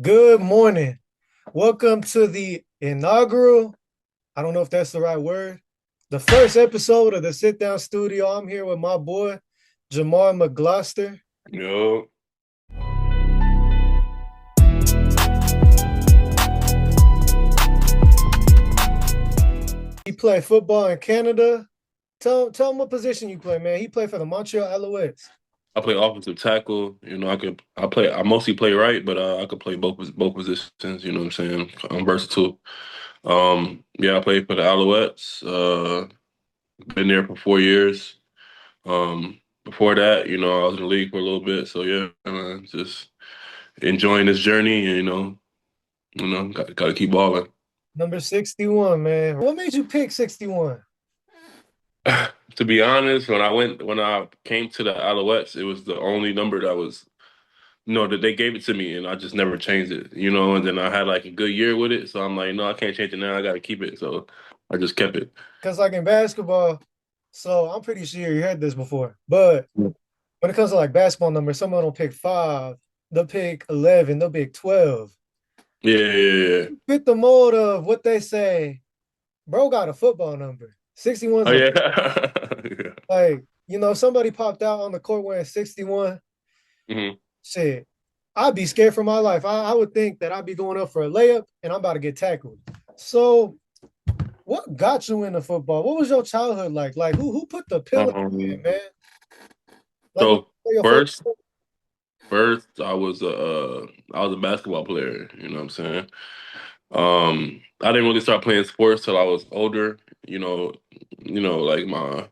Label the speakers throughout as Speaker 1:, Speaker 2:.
Speaker 1: Good morning. Welcome to the inaugural, I don't know if that's the right word, the first episode of the Sitdown Studio. I'm here with my boy, Jamar McGloster.
Speaker 2: Yo,
Speaker 1: He played football in Canada. Tell him what position you play, man. He played for the Montreal Alouettes.
Speaker 2: I play offensive tackle. I mostly play right, but I could play both positions. You know what I'm saying? I'm versatile. Yeah, I played for the Alouettes. Been there for 4 years. Before that, I was in the league for a little bit. So yeah, just enjoying this journey. And, got to keep balling.
Speaker 1: Number 61, man. What made you pick 61?
Speaker 2: To be honest, when I came to the Alouettes, it was the only number that was no, that they gave it to me and I just never changed it, and then I had like a good year with it. So I'm like, no, I can't change it now. I got to keep it. So I just kept it.
Speaker 1: Because, like in basketball, so I'm pretty sure you heard this before, but when it comes to like basketball numbers, someone will pick five, they'll pick 11, they'll pick 12.
Speaker 2: Yeah, yeah, yeah.
Speaker 1: Fit the mold of what they say, bro got a football number. 61's
Speaker 2: Oh,
Speaker 1: a
Speaker 2: yeah. Yeah.
Speaker 1: somebody popped out on the court wearing 61.
Speaker 2: hmm
Speaker 1: Shit, I'd be scared for my life. I would think that I'd be going up for a layup and I'm about to get tackled. So, what got you into football? What was your childhood like? Like, who put the pill in,
Speaker 2: Um,
Speaker 1: man? Like, when
Speaker 2: so
Speaker 1: you play your first.
Speaker 2: first, first, I was a basketball player. You know what I'm saying? I didn't really start playing sports till I was older. Like my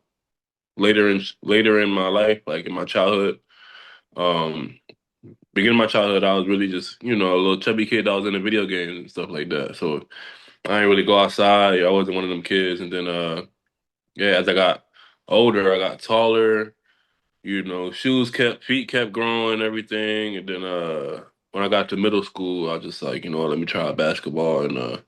Speaker 2: later in my life, like in my childhood. Um, Beginning of my childhood, I was really just, a little chubby kid that was in the video games and stuff like that. So I didn't really go outside. I wasn't one of them kids. And then, yeah, as I got older, I got taller. Feet kept growing, everything. And then, when I got to middle school, I was just like, let me try basketball. And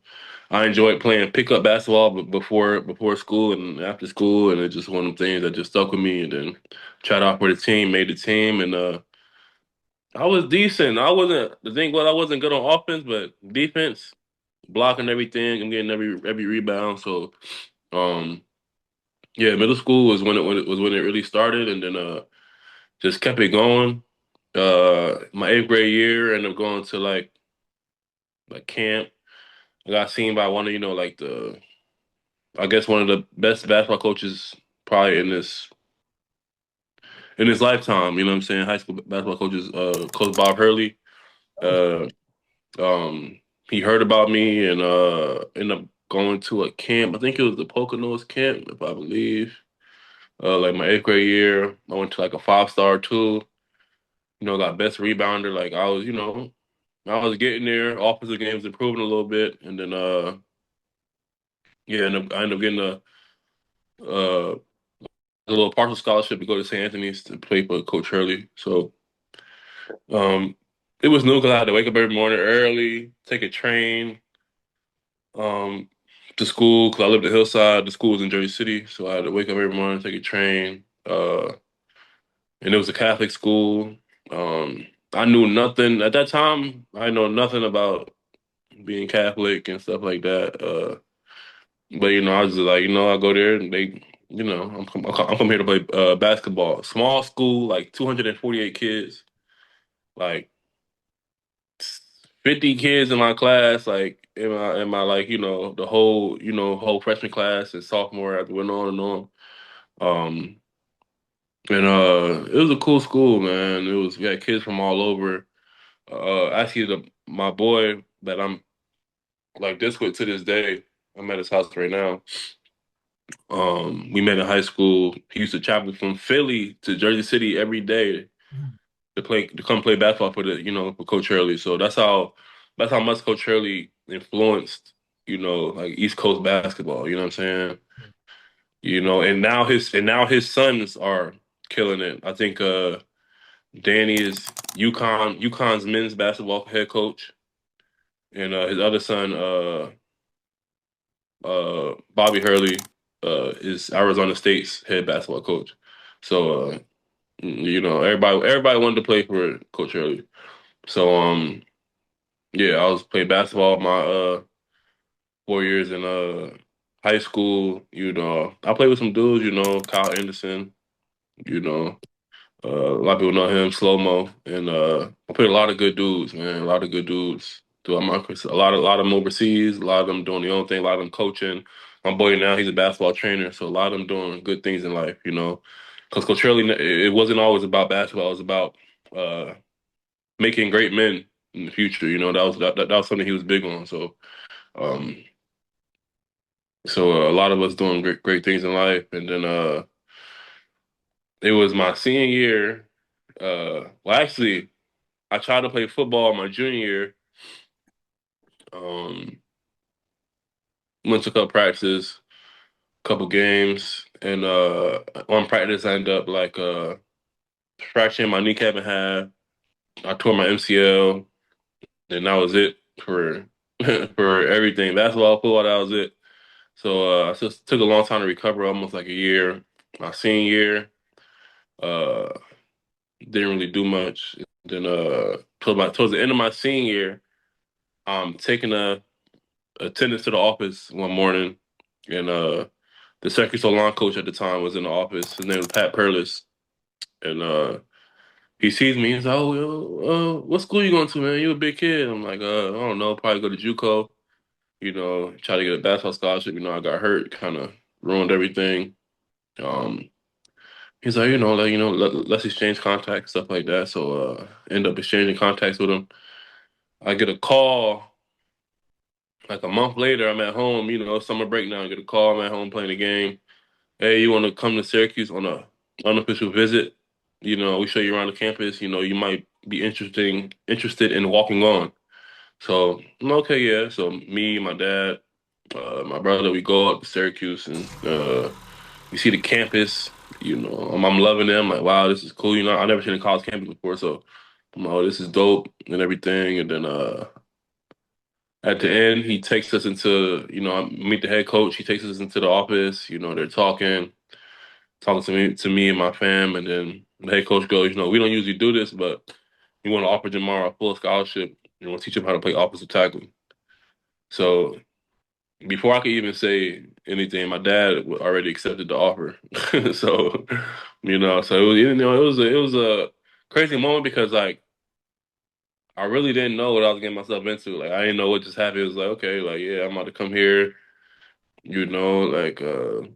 Speaker 2: I enjoyed playing pickup basketball, but before school and after school, and it's just one of them things that just stuck with me. And then tried out for the team, made the team, and I was decent. I wasn't the thing was I wasn't good on offense, but defense, blocking everything, I'm getting every rebound. So um yeah, middle school was when it really started, and then just kept it going. My eighth grade year ended up going to like camp. I got seen by one of like the I guess one of the best basketball coaches probably in his lifetime, you know what I'm saying? High school basketball coaches, Coach Bob Hurley. Uh Um, he heard about me and ended up going to a camp. I think it was the Poconos camp, if I believe. Like my eighth grade year, I went to like a 5-star too. Got best rebounder. Like I was getting there. Offensive games improving a little bit, and then yeah, I ended up getting uh, a little partial scholarship to go to St. Anthony's to play for Coach Hurley. So um, it was new because I had to wake up every morning early, take a train. Um, to school because I lived at Hillside. The school was in Jersey City, so I had to wake up every morning, take a train. And it was a Catholic school. I knew nothing at that time. I know nothing about being Catholic and stuff like that. But I was just like, I go there and they, I'm come here to play basketball. Small school, like 248 kids, like 50 kids in my class, like in my like, the whole freshman class and sophomore as we went on and on. Um and it was a cool school, man. We had kids from all over. Actually my boy that I'm like this with to this day, I'm at his house right now. We met in high school. He used to travel from Philly to Jersey City every day to come play basketball for for Coach Hurley. So that's how much Coach Hurley influenced like East Coast basketball. You know what I'm saying? And now his sons are killing it. I think Danny is UConn's men's basketball head coach, and his other son Bobby Hurley is Arizona State's head basketball coach. So everybody wanted to play for Coach Hurley. So Yeah, I was playing basketball my 4 years in high school. I played with some dudes. Kyle Anderson. You know, a lot of people know him, Slow Mo, and I played a lot of good dudes, man. A lot of good dudes throughout my career. A lot of them overseas. A lot of them doing their own thing. A lot of them coaching. My boy now, he's a basketball trainer, so a lot of them doing good things in life. Because Coach Hurley, it wasn't always about basketball. It was about uh, making great men in the future. That was something he was big on. Um, so a lot of us doing great things in life, and then it was my senior year. Well, actually, I tried to play football my junior year. Um, Went to a couple practices, couple games, and one practice I ended up like fracturing my kneecap in half. I tore my MCL, and that was it for for everything. Basketball, football, that was it. So it just took a long time to recover, almost like a year. My senior year, uh, didn't really do much. Then towards the end of my senior year, I'm taking a attendance to the office one morning, and the Syracuse line coach at the time was in the office. His name was Pat Perlis, and he sees me. He's like, "Oh, yo, what school you going to, man? You a big kid." I'm like, "I don't know. Probably go to JUCO. Try to get a basketball scholarship. I got hurt, kind of ruined everything." Um, he's like, let's exchange contacts, stuff like that. So end up exchanging contacts with him. I get a call like a month later. I'm at home, summer break now. I get a call. I'm at home playing the game. Hey, you want to come to Syracuse on a unofficial visit? We show you around the campus. You might be interested in walking on. So I'm okay, yeah. So me, my dad, my brother, we go up to Syracuse and we see the campus. I'm loving it. I'm like, wow, this is cool. I've never seen a college campus before, so I'm like, oh, this is dope and everything. And then at the end, he takes us into, I meet the head coach. He takes us into the office. They're talking to me and my fam, and then the head coach goes, we don't usually do this, but we want to offer Jamar a full scholarship. Teach him how to play offensive tackle. So before I could even say anything, my dad already accepted the offer. So so it was a crazy moment because like I really didn't know what I was getting myself into. Like I didn't know what just happened. It was like okay, like yeah, I'm about to come here. Like I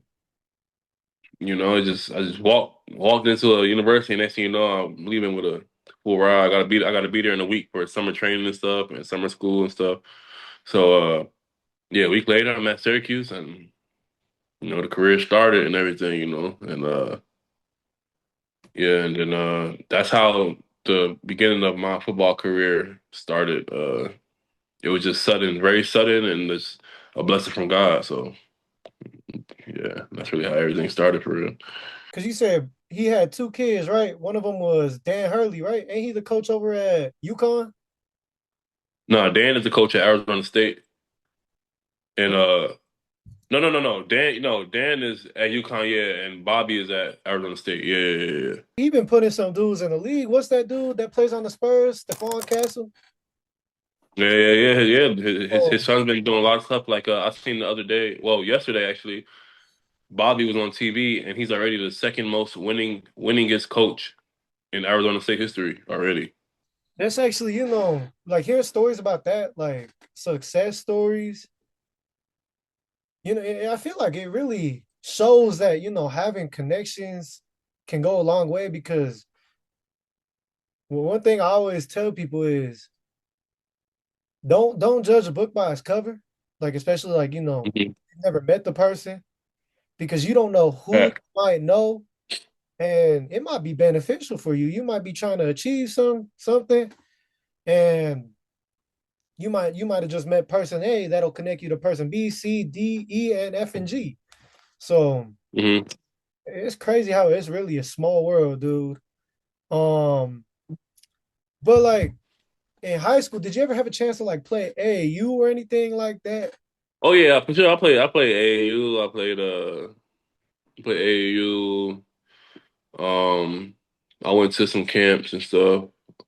Speaker 2: just walked into a university, and next thing you know, I'm leaving with a full ride. I gotta be there in a week for summer training and stuff, and summer school and stuff. So yeah, a week later, I'm at Syracuse, and the career started and everything, and yeah, and then that's how the beginning of my football career started. It was just sudden, very sudden, and it's a blessing from God. So yeah, that's really how everything started for real.
Speaker 1: Because you said he had two kids, right? One of them was Dan Hurley, right? Ain't he the coach over at UConn?
Speaker 2: No, Dan is the coach at Arizona State. And
Speaker 1: Okay.
Speaker 2: no, no, no, no. Dan is at UConn, yeah, and Bobby is at Arizona State. Yeah, yeah, yeah.
Speaker 1: He been putting some dudes in the league. What's that dude that plays on the Spurs? Stephon Castle?
Speaker 2: Yeah, yeah, yeah, yeah. Yeah. His
Speaker 1: Oh,
Speaker 2: son's been doing a lot of stuff. Like I seen the other day, well, yesterday actually, Bobby was on TV, and he's already the second most winningest coach in Arizona State history already.
Speaker 1: that's actually, like hearing stories about that, like success stories. I feel like it really shows that, having connections can go a long way because well, one thing I always tell people is don't judge a book by its cover. Like especially like,
Speaker 2: Hmm.
Speaker 1: you've never met the person because you don't know who you
Speaker 2: Right.
Speaker 1: might know and it might be beneficial for you. You might be trying to achieve something and you might have just met person A that'll connect you to person B, C, D, E, and F and G. So
Speaker 2: Hmm.
Speaker 1: it's crazy how it's really a small world, dude. Um, but like in high school, did you ever have a chance to like play AAU or anything like that?
Speaker 2: Oh yeah, for sure. I played AAU. I played AAU. Um, I went to some camps and stuff.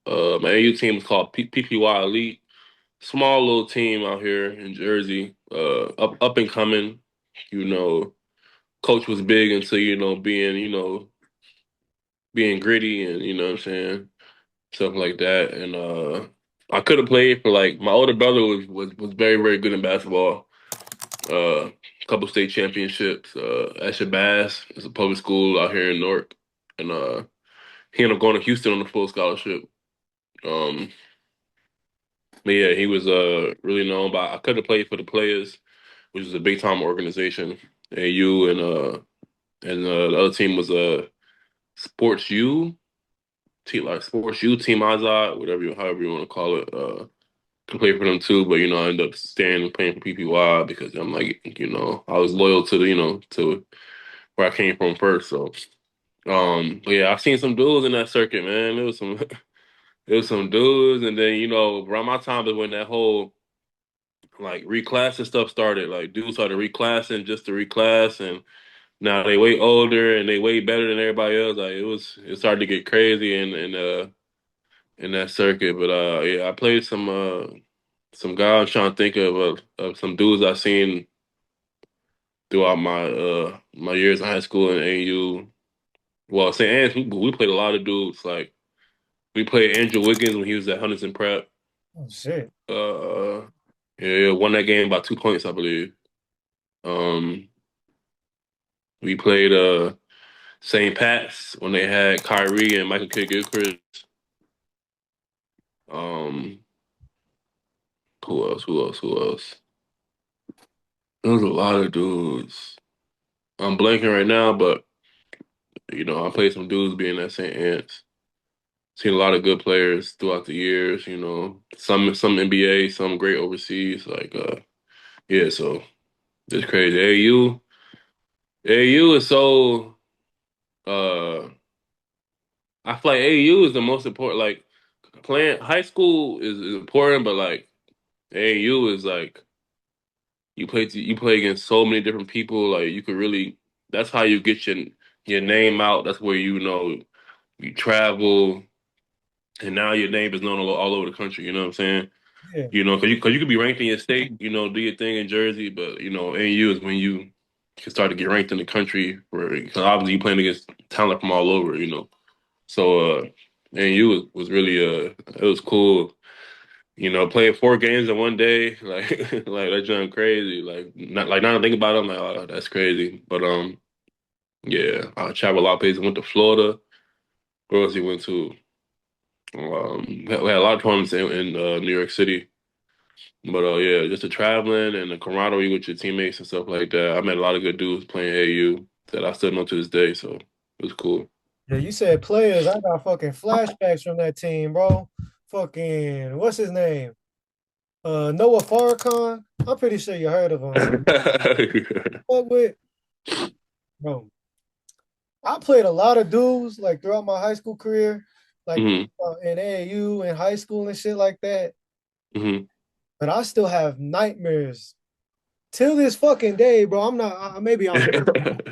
Speaker 2: My AAU team was called PPY Elite. small little team out here in Jersey, up and coming. You know, coach was big into being gritty and what I'm saying, stuff like that. And I could have played for like my older brother was very very good in basketball. A couple state championships at Shabazz. It's a public school out here in Newark, and he ended up going to Houston on a full scholarship. Um, but yeah, he was really known. But I could have played for the Players, which is a big time organization. AU and the other team was Sports U, team like Sports U, Team Azad, however you want to call it. Can play for them too, but I ended up staying and playing for PPY because I'm like, I was loyal to to where I came from first. So, but yeah, I've seen some dudes in that circuit, man. There was some, there was some dudes, and then around my time is when that whole like reclassing stuff started. Like dudes started reclassing just to reclass, and now they way older and they way better than everybody else. Like it started to get crazy in that circuit. But yeah, I played some guys. I'm trying to think of some dudes I've seen throughout my years in high school and AU. Well, St. Anne's, we played a lot of dudes. Like we played Andrew Wiggins when he was at Huntington Prep.
Speaker 1: Oh shit.
Speaker 2: Uh, yeah, won that game by 2 points, I believe. Um, we played St. Pat's when they had Kyrie and Michael Kidd Gilchrist. Um, who else? Who else? Who else? There was a lot of dudes. I'm blanking right now, but I played some dudes being at St. Anne's. Seen a lot of good players throughout the years. Some NBA, some great overseas. Like yeah, so it's crazy. AU is so uh I feel like AU is the most important. Like playing high school is important, but like AU is like you play against so many different people. Like you could really that's how you get your name out. That's where you travel, and now your name is known all over the country. You know what I'm saying?
Speaker 1: Yeah,
Speaker 2: Because you could be ranked in your state, do your thing in Jersey, but NU is when you can start to get ranked in the country, because obviously you're playing against talent from all over. So NU was really it was cool. Playing 4 games in one day, like like that's just crazy. Like not like now to think about it, I'm like, oh, that's crazy. But yeah, I traveled a lot of places. Went to Florida. Where else he went to? We had a lot of tournaments in New York City. But yeah, just the traveling and the camaraderie with your teammates and stuff like that. I met a lot of good dudes playing AU that I still know to this day, so it was cool.
Speaker 1: yeah. You said players. I got fucking flashbacks from that team, bro. Fucking what's his name? Noah Farrakhan. I'm pretty sure you heard of him. Fuck with bro. I played a lot of dudes like throughout my high school career, like
Speaker 2: hmm
Speaker 1: in AAU in high school and shit like that.
Speaker 2: hmm
Speaker 1: But I still have nightmares till this fucking day, bro. I'm not. Maybe I'm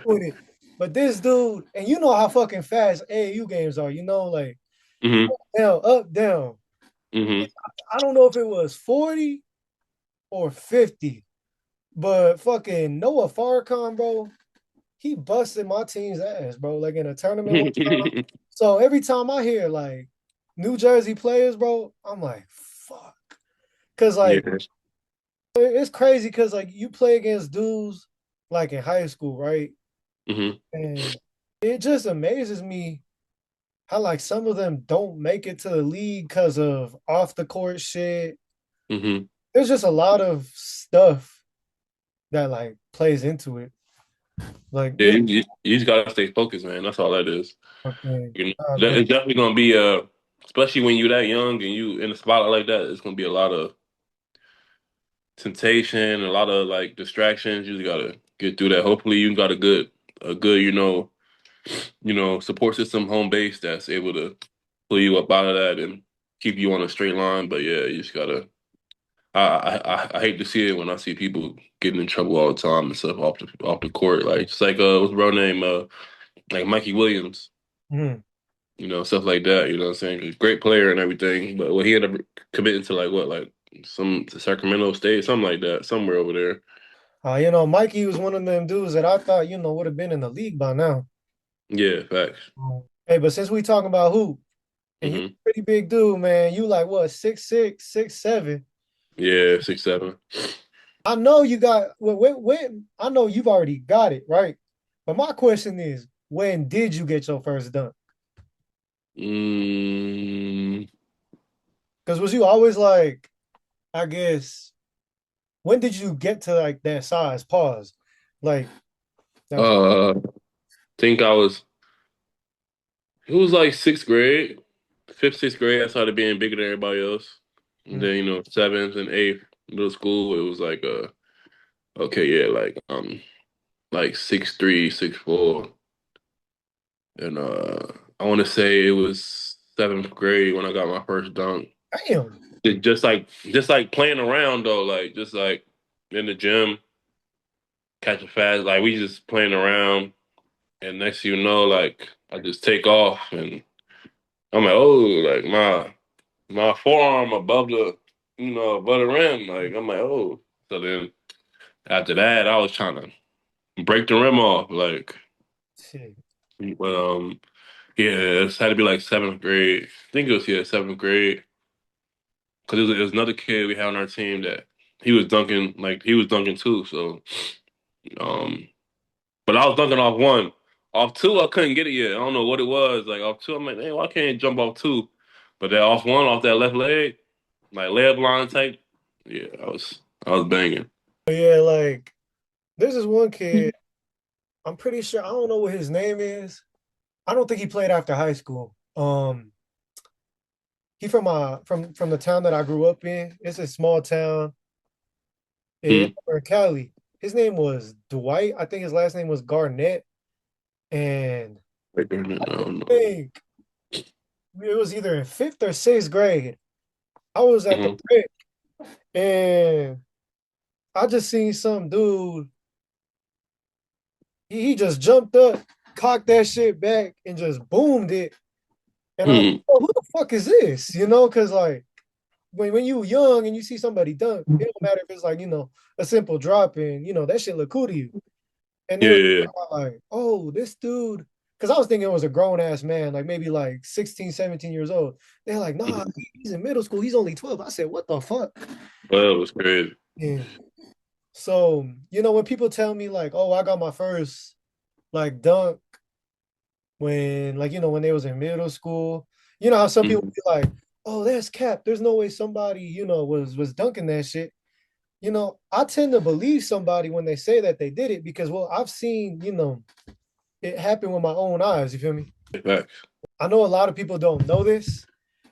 Speaker 1: doing it, but this dude, and you know how fucking fast AAU games are. Like
Speaker 2: hmm
Speaker 1: down, up, down.
Speaker 2: hmm
Speaker 1: I don't know if it was 40 or 50, but fucking Noah Farrakhan, bro, he busted my team's ass, bro. Like in a tournament one time. So every time I hear like New Jersey players, bro, I'm like, fuck. Cause like
Speaker 2: Yeah.
Speaker 1: it's crazy because like you play against dudes like in high school, right?
Speaker 2: hmm
Speaker 1: And it just amazes me how like some of them don't make it to the league because of off the court shit.
Speaker 2: hmm
Speaker 1: There's just a lot of stuff that like plays into it. Like
Speaker 2: Yeah, you just gotta stay focused, man. That's all that is.
Speaker 1: okay,
Speaker 2: It's definitely gonna be especially when you're that young and you in a spotlight like that, it's gonna be a lot of temptation, a lot of like distractions. You just gotta get through that. Hopefully, you got a good, support system, home base that's able to pull you up out of that and keep you on a straight line. But yeah, you just gotta. I hate to see it when I see people getting in trouble all the time and stuff off the court. Like it's like what's the bro name? Like Mikey Williams.
Speaker 1: mhm.
Speaker 2: Stuff like that. You know what I'm saying? Great player and everything, but he ended up committing to like what, like some Sacramento State, something like that, somewhere over there.
Speaker 1: Mikey was one of them dudes that I thought, would have been in the league by now.
Speaker 2: Yeah, facts.
Speaker 1: Hey, but since we talking about hoop, and you
Speaker 2: Hmm.
Speaker 1: a pretty big dude, man, you like what, 6'6", 6'7".
Speaker 2: Yeah, 6'7".
Speaker 1: I know you got when I know you've already got it, right? But my question is, when did you get your first dunk?
Speaker 2: Mm,
Speaker 1: Because was you always like, I guess, when did you get to like that size? Pause. Like that was
Speaker 2: think I was. It was like sixth grade, fifth, sixth grade. I started being bigger than everybody else. And
Speaker 1: mm,
Speaker 2: then seventh and eighth middle school, it was like okay, yeah, like 6'3", 6'4". And I want to say it was seventh grade when I got my first dunk.
Speaker 1: damn.
Speaker 2: Just like playing around though, like just like in the gym, catching fast. Like we just playing around, and next thing you know, like I just take off, and I'm like, oh, like my forearm above the rim. Like I'm like, oh. So then after that, I was trying to break the rim off, like,
Speaker 1: Shit.
Speaker 2: but yeah, it had to be like seventh grade. I think it was seventh grade. Because there was another kid we had on our team that he was dunking too. So, um, but I was dunking off one. Off two, I couldn't get it yet. I don't know what it was. Like off two, I'm like, man, why can't I jump off two? But then off one, off that left leg, like layup line type, yeah, I was banging.
Speaker 1: Yeah, like this is one kid. I'm pretty sure I don't know what his name is. I don't think he played after high school. He from the town that I grew up in. It's a small town in
Speaker 2: Hmm.
Speaker 1: Cali. His name was Dwight. I think his last name was Garnett. And
Speaker 2: Like, I don't
Speaker 1: I
Speaker 2: know.
Speaker 1: think it was either in fifth or sixth grade. I was at the
Speaker 2: Hmm.
Speaker 1: pick and I just seen some dude. He just jumped up, cocked that shit back, and just boomed it. And I was like,
Speaker 2: Hmm.
Speaker 1: oh, who the fuck is this? Because like when you young and you see somebody dunk, it don't matter if it's like, a simple drop and that shit look cool to you. And
Speaker 2: Yeah,
Speaker 1: they were
Speaker 2: yeah,
Speaker 1: like, oh, this dude. Because I was thinking it was a grown ass man, like maybe like 16, 17 years old. They're like,
Speaker 2: yeah.
Speaker 1: nah, he's in middle school. He's only 12. I said, what the fuck?
Speaker 2: Well, it was crazy.
Speaker 1: Yeah. So, when people tell me like, oh, I got my first like dunk when like, when they was in middle school, how some people
Speaker 2: Hmm.
Speaker 1: be like, oh, that's cap. There's no way somebody, was dunking that shit. I tend to believe somebody when they say that they did it because, well, I've seen, it happen with my own eyes. You feel me?
Speaker 2: Facts.
Speaker 1: I know a lot of people don't know this,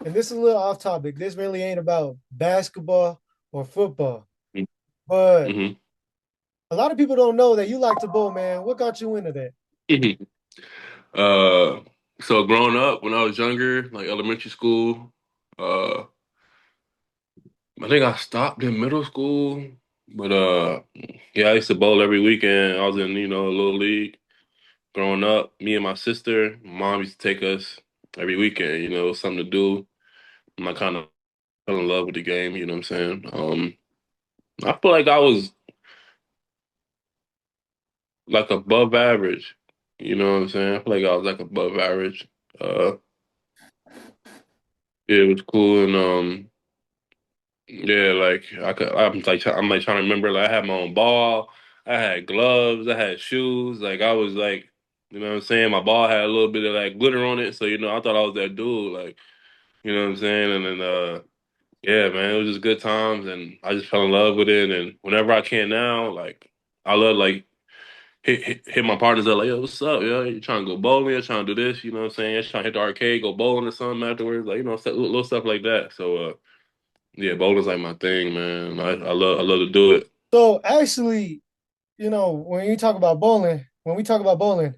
Speaker 1: and this is a little off topic. This really ain't about basketball or football, but
Speaker 2: Hmm.
Speaker 1: a lot of people don't know that you like to bowl, man. What got you into that?
Speaker 2: Hmm. Uh, so growing up, when I was younger, like elementary school, uh, I think I stopped in middle school, but yeah, I used to bowl every weekend. I was in, a little league growing up. Me and my sister, my mom used to take us every weekend. It was something to do. And I kind of fell in love with the game. You know what I'm saying? I feel like I was like above average. You know what I'm saying? I feel like I was like above average. Uh, yeah, it was cool, and yeah, like I'm like trying to remember. Like I had my own ball, I had gloves, I had shoes. Like I was like, you know what I'm saying. My ball had a little bit of like glitter on it, so I thought I was that dude. Like you know what I'm saying. And then yeah, man, it was just good times, and I just fell in love with it. And whenever I can now, like I love like hit my partners up like, yo, what's up, yo? You trying to go bowling? You trying to do this? You know what I'm saying? You trying to hit the arcade, go bowling or something afterwards? Like little stuff like that. So yeah, bowling's like my thing, man. I love to do it.
Speaker 1: So actually, when you talk about bowling, when we talk about bowling,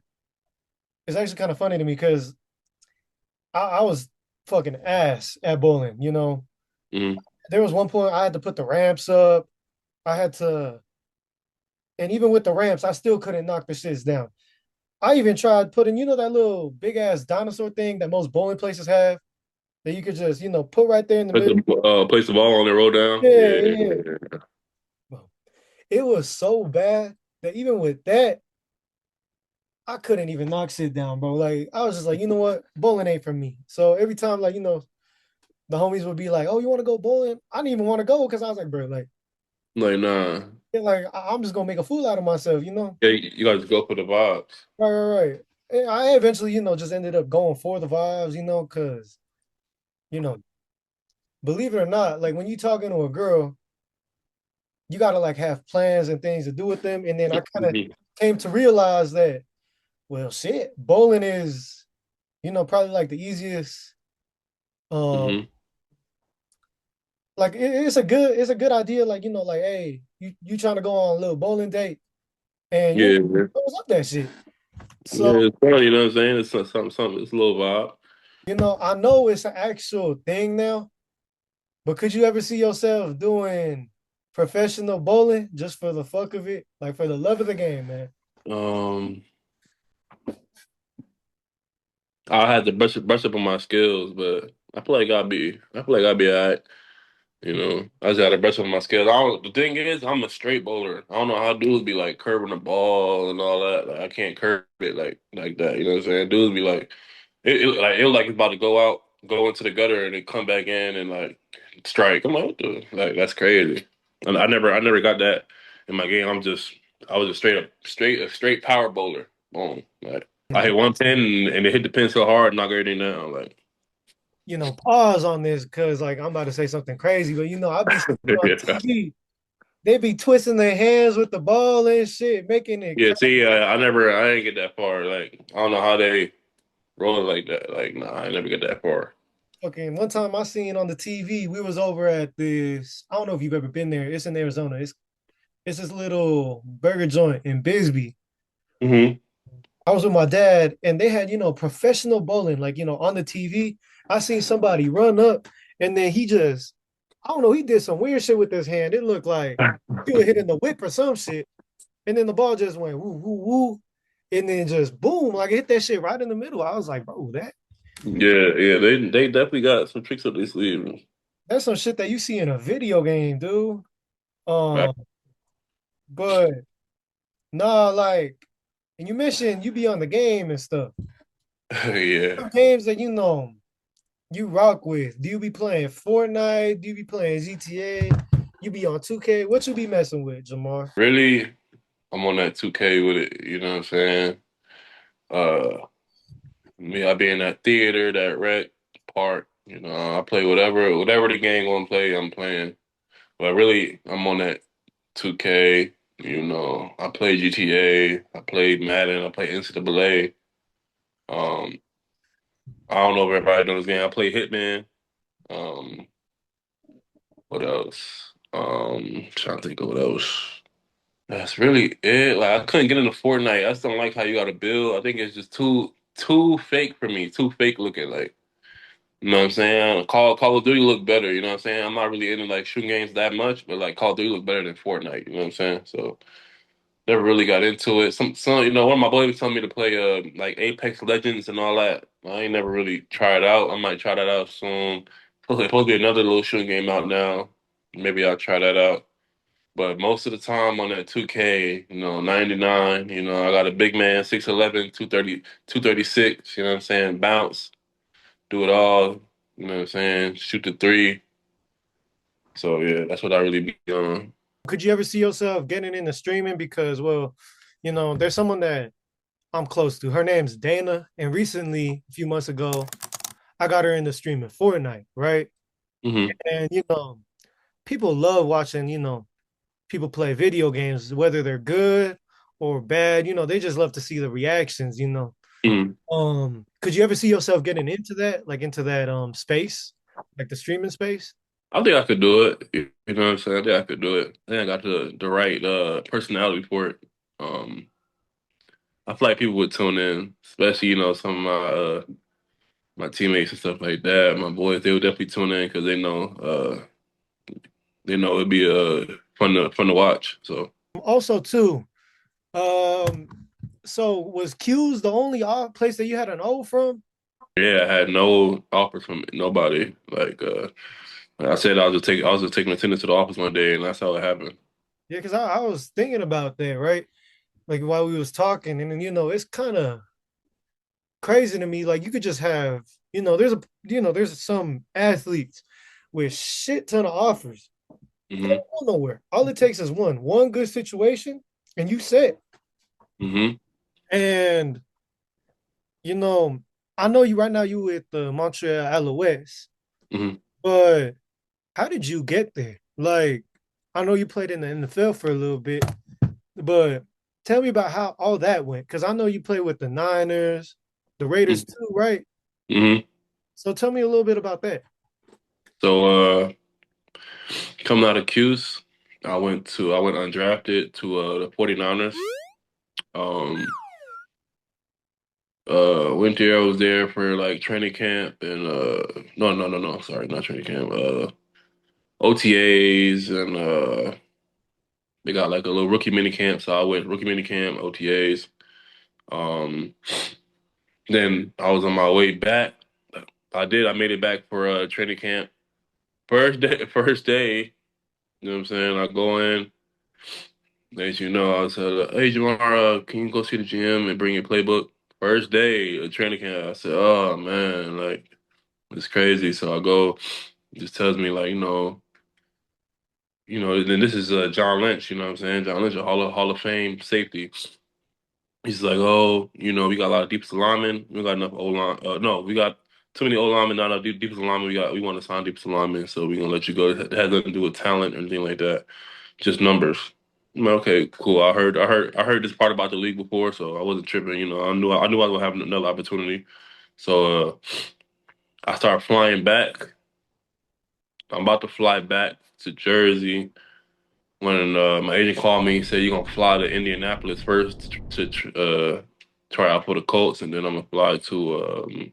Speaker 1: it's actually kind of funny to me because I was fucking ass at bowling.
Speaker 2: Hmm.
Speaker 1: There was one point I had to put the ramps up. I had to, and even with the ramps, I still couldn't knock the shits down. I even tried putting, that little big ass dinosaur thing that most bowling places have. that you could just, put right there in the middle.
Speaker 2: Place the ball on the roll down.
Speaker 1: Yeah, yeah.
Speaker 2: Yeah.
Speaker 1: Bro, it was so bad that even with that, I couldn't even knock shit down, bro. Like I was just like, you know what, bowling ain't for me. So every time, like, the homies would be like, "Oh, you want to go bowling?" I didn't even want to go because I was like, bro, like,
Speaker 2: Like nah.
Speaker 1: yeah, like I'm just gonna make a fool out of myself, you know?
Speaker 2: Yeah, you gotta just go for the vibes.
Speaker 1: Right, right, right. And I eventually, just ended up going for the vibes, because you know, believe it or not, like when you talking to a girl, you gotta like have plans and things to do with them. And then I kind of
Speaker 2: Mhm.
Speaker 1: came to realize that, well, shit, bowling is, probably like the easiest. Um,
Speaker 2: Mhm.
Speaker 1: like it's a good idea. Like like hey, you trying to go on a little bowling date, and
Speaker 2: Yeah, yeah.
Speaker 1: goes up that shit. So
Speaker 2: Yeah, it's fun, you know what I'm saying? It's something, it's a little vibe.
Speaker 1: I know it's an actual thing now, but could you ever see yourself doing professional bowling just for the fuck of it, like for the love of the game, man?
Speaker 2: Um, I had to brush up on my skills, but I feel like I'll be all right. You know, I just got to brush up on my skills. The thing is, I'm a straight bowler. I don't know how dudes be like curving the ball and all that. Like I can't curve it like that. You know what I'm saying? Dudes be like, it like it's about to go into the gutter and then come back in and like strike. I'm like, what the, like that's crazy. And I never got that in my game. I was a a straight power bowler. Boom. Like I hit 110 and it hit the pin so hard, knock everything down. Like,
Speaker 1: Pause on this because like I'm about to say something crazy, but I be seeing on
Speaker 2: yeah.
Speaker 1: TV, they be twisting their hands with the ball and shit, making it
Speaker 2: Yeah,
Speaker 1: crazy.
Speaker 2: see, I didn't get that far. Like, I don't know how they roll it like that. Like, nah, I never get that far.
Speaker 1: Okay, one time I seen on the TV, we was over at this. I don't know if you've ever been there. It's in Arizona. It's this little burger joint in Bisbee.
Speaker 2: Hmm.
Speaker 1: I was with my dad, and they had professional bowling, like on the TV. I seen somebody run up, and then I don't know, he did some weird shit with his hand. It looked like he was hitting the whip or some shit, and then the ball just went woo woo woo, and then just boom, like it hit that shit right in the middle. I was like, bro,
Speaker 2: Yeah, yeah, they definitely got some tricks up their sleeve.
Speaker 1: that's some shit that you see in a video game, dude.
Speaker 2: Right.
Speaker 1: Um, but nah, like, and you mentioned you be on the game and stuff.
Speaker 2: Yeah.
Speaker 1: Some games that you rock with. Do you be playing Fortnite? Do you be playing GTA? You be on 2K? What you be messing with, Jamar?
Speaker 2: Really, I'm on that 2K with it. You know what I'm saying? Uh, Me, I be in that theater, that rec park. You know, I play whatever the game gonna play, I'm playing. But really, I'm on that 2K. You know, I play GTA. I play Madden. I play NCAA. Um, I don't know if everybody knows this game. I play Hitman. Um, what else? Trying to think of what else. That's really it. Like I couldn't get into Fortnite. I just don't like how you got to build. I think it's just too fake for me. Too fake looking. Like you know what I'm saying. Call of Duty look better. You know what I'm saying. I'm not really into like shooting games that much, but like Call of Duty look better than Fortnite. You know what I'm saying. So never really got into it. Some one of my boys was telling me to play like Apex Legends and all that. I ain't never really tried it out. I might try that out soon. Supposed to be another little shooting game out now. Maybe I'll try that out. But most of the time on that 2K, 99, I got a big man, 6'11", 230, 236, you know what I'm saying? Bounce, do it all, you know what I'm saying? Shoot the three. So yeah, that's what I really be on.
Speaker 1: Could you ever see yourself getting into streaming? Because, well, there's someone that I'm close to. Her name's Dana. And recently, a few months ago, I got her into streaming Fortnite, right?
Speaker 2: Hmm.
Speaker 1: And, people love watching, people play video games, whether they're good or bad. They just love to see the reactions.
Speaker 2: Hmm.
Speaker 1: Could you ever see yourself getting into that, like into that space, like the streaming space?
Speaker 2: I think I could do it. You know what I'm saying? I think I could do it. I think I got the right personality for it. Um, I feel like people would tune in, especially some of my teammates and stuff like that. My boys, they would definitely tune in because they know it'd be fun to watch. So
Speaker 1: Also, too, um, so was Q's the only place that you had an O from?
Speaker 2: Yeah, I had no offers from nobody. I said I was just taking attendance to the office one day, and that's how it happened.
Speaker 1: Yeah, because I was thinking about that, right? Like while we was talking, and then it's kind of crazy to me. Like you could just have, there's some athletes with shit ton of offers. They
Speaker 2: Hmm.
Speaker 1: don't go nowhere. All it takes is one good situation, and you set.
Speaker 2: Hmm.
Speaker 1: And you know, I know you right now. You with the Montreal Alouettes,
Speaker 2: Hmm.
Speaker 1: but how did you get there? Like, I know you played in the NFL for a little bit, but tell me about how all that went. Because I know you played with the Niners, the Raiders too, right?
Speaker 2: Hmm.
Speaker 1: So tell me a little bit about that.
Speaker 2: So coming out of Cuse, I went undrafted to the 49ers. Um, went there. I was there for like training camp and no, sorry, not training camp. OTAs and they got like a little rookie mini camp. So I went rookie mini camp, OTAs. Um, then I was on my way back. I made it back for training camp. First day. You know what I'm saying? I go in. As you know, I said, "Hey Jamar, can you go see the gym and bring your playbook?" First day of training camp, I said, "Oh man, like it's crazy." So I go, he just tells me like, Then this is John Lynch. You know what I'm saying? John Lynch, a Hall of Fame safety. He's like, "Oh, we got a lot of deep linemen. We got enough O line. No, we got too many O linemen, not enough deep linemen. We want to sign deep linemen, so we're gonna let you go. It has nothing to do with talent or anything like that." Just numbers. I'm like, okay, cool. I heard this part about the league before, so I wasn't tripping. I knew I was gonna have another opportunity. So I started flying back. I'm about to fly back to Jersey when my agent called me. He said you're gonna fly to Indianapolis first to try out for the Colts, and then I'm gonna fly to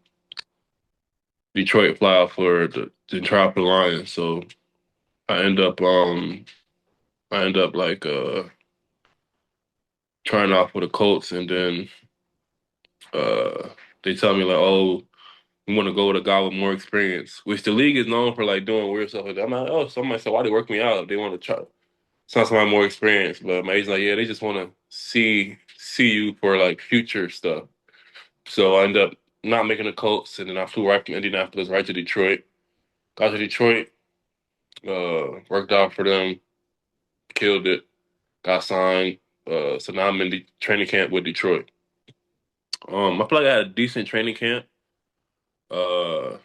Speaker 2: Detroit, fly out for to try out for the Lions. So I end up um I end up like trying out for the Colts, and then uh they tell me like, oh, we want to go with a guy with more experience, which the league is known for like doing weird stuff like that. I'm like, oh, somebody said, why they work me out? They want to try sign somebody more experience. But my agent's like, yeah, they just want to see you for like future stuff. So I end up not making the Colts, and then I flew right from Indianapolis right to Detroit. Got to Detroit, worked out for them, killed it, got signed. So now I'm in the training camp with Detroit. I feel like I had a decent training camp. Uh,